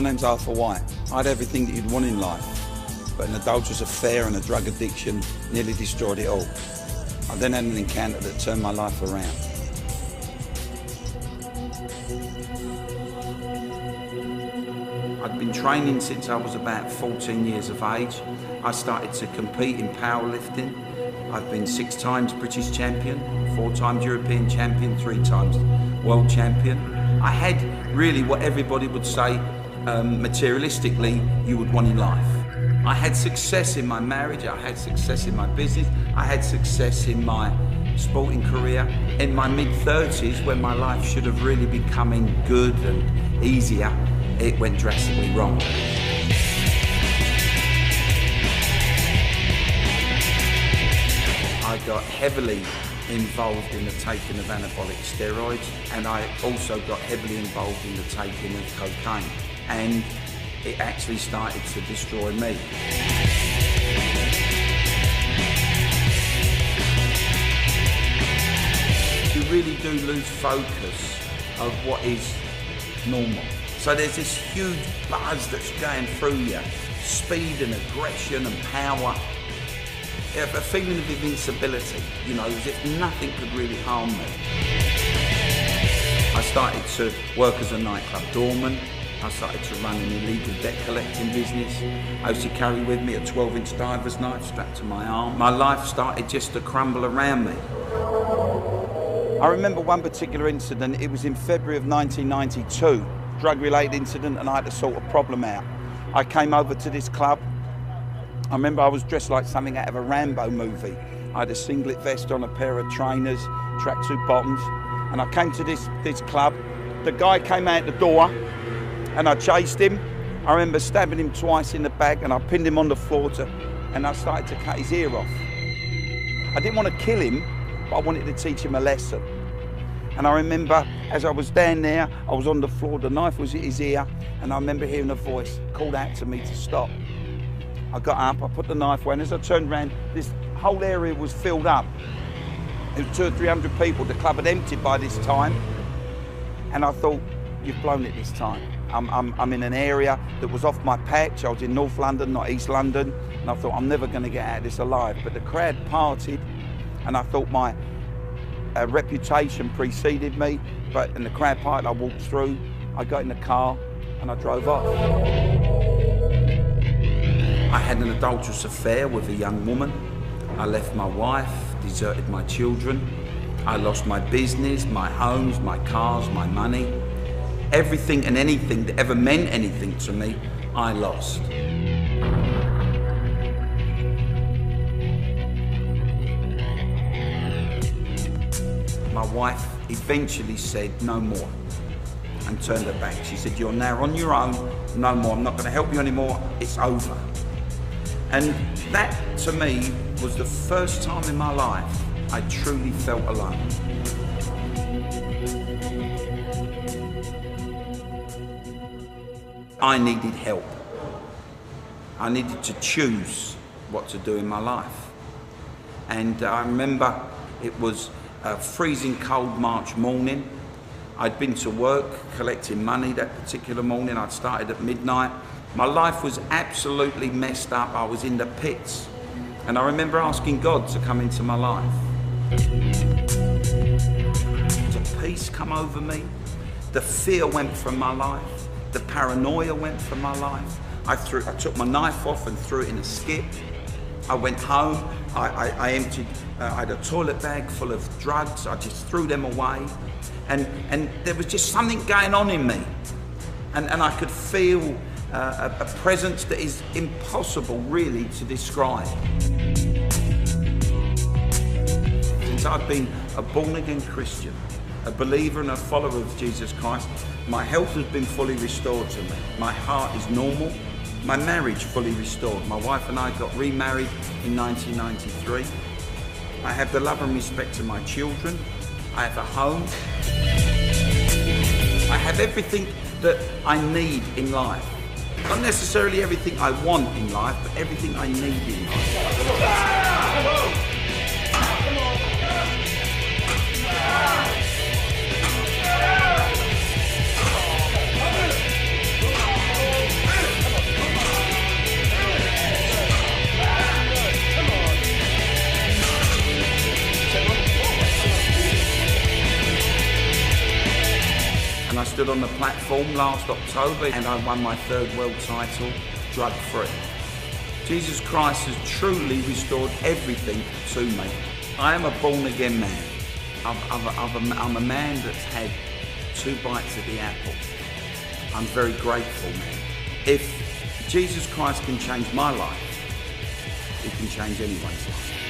My name's Arthur White. I had everything that you'd want in life, but an adulterous affair and a drug addiction nearly destroyed it all. I then had an encounter that turned my life around. I'd been training since I was about 14 years of age. I started to compete in powerlifting. I've been 6 times British champion, 4 times European champion, 3 times world champion. I had really what everybody would say, materialistically, you would want in life. I had success in my marriage, I had success in my business, I had success in my sporting career. In my mid-30s, when my life should have really been becoming good and easier, it went drastically wrong. I got heavily involved in the taking of anabolic steroids, and I also got heavily involved in the taking of cocaine, and it actually started to destroy me. You really do lose focus of what is normal. So there's this huge buzz that's going through you, speed and aggression and power. A feeling of invincibility, you know, as if nothing could really harm me. I started to work as a nightclub doorman. I started to run an illegal debt collecting business. I used to carry with me a 12-inch diver's knife strapped to my arm. My life started just to crumble around me. I remember one particular incident. It was in February of 1992, drug-related incident, and I had to sort a problem out. I came over to this club. I remember I was dressed like something out of a Rambo movie. I had a singlet vest on, a pair of trainers, tracksuit bottoms, and I came to this club. The guy came out the door, and I chased him. I remember stabbing him twice in the back, and I pinned him on the floor, and I started to cut his ear off. I didn't want to kill him, but I wanted to teach him a lesson. And I remember, as I was down there, I was on the floor, the knife was at his ear, and I remember hearing a voice called out to me to stop. I got up, I put the knife away, and as I turned around, this whole area was filled up. There was 200 or 300 people. The club had emptied by this time. And I thought, you've blown it this time. I'm in an area that was off my patch. I was in North London, not East London. And I thought, I'm never going to get out of this alive. But the crowd parted, and I thought my reputation preceded me. And the crowd parted, I walked through, I got in the car, and I drove off. I had an adulterous affair with a young woman. I left my wife, deserted my children. I lost my business, my homes, my cars, my money. Everything and anything that ever meant anything to me, I lost. My wife eventually said no more and turned her back. She said, you're now on your own, no more. I'm not going to help you anymore, it's over. And that, to me, was the first time in my life I truly felt alone. I needed help. I needed to choose what to do in my life. And I remember it was a freezing cold March morning. I'd been to work collecting money that particular morning. I'd started at midnight. My life was absolutely messed up. I was in the pits. And I remember asking God to come into my life. The peace come over me. The fear went from my life. The paranoia went from my life. I took my knife off and threw it in a skip. I went home. I emptied, I had a toilet bag full of drugs. I just threw them away. And there was just something going on in me. And I could feel a presence that is impossible really to describe. Since I've been a born-again Christian, a believer and a follower of Jesus Christ, my health has been fully restored to me. My heart is normal. My marriage fully restored. My wife and I got remarried in 1993. I have the love and respect of my children. I have a home. I have everything that I need in life. Not necessarily everything I want in life, but everything I need in life. I stood on the platform last October and I won my 3rd world title, drug-free. Jesus Christ has truly restored everything to me. I am a born-again man. I'm a man that's had 2 bites of the apple. I'm very grateful, man. If Jesus Christ can change my life, he can change anyone's life.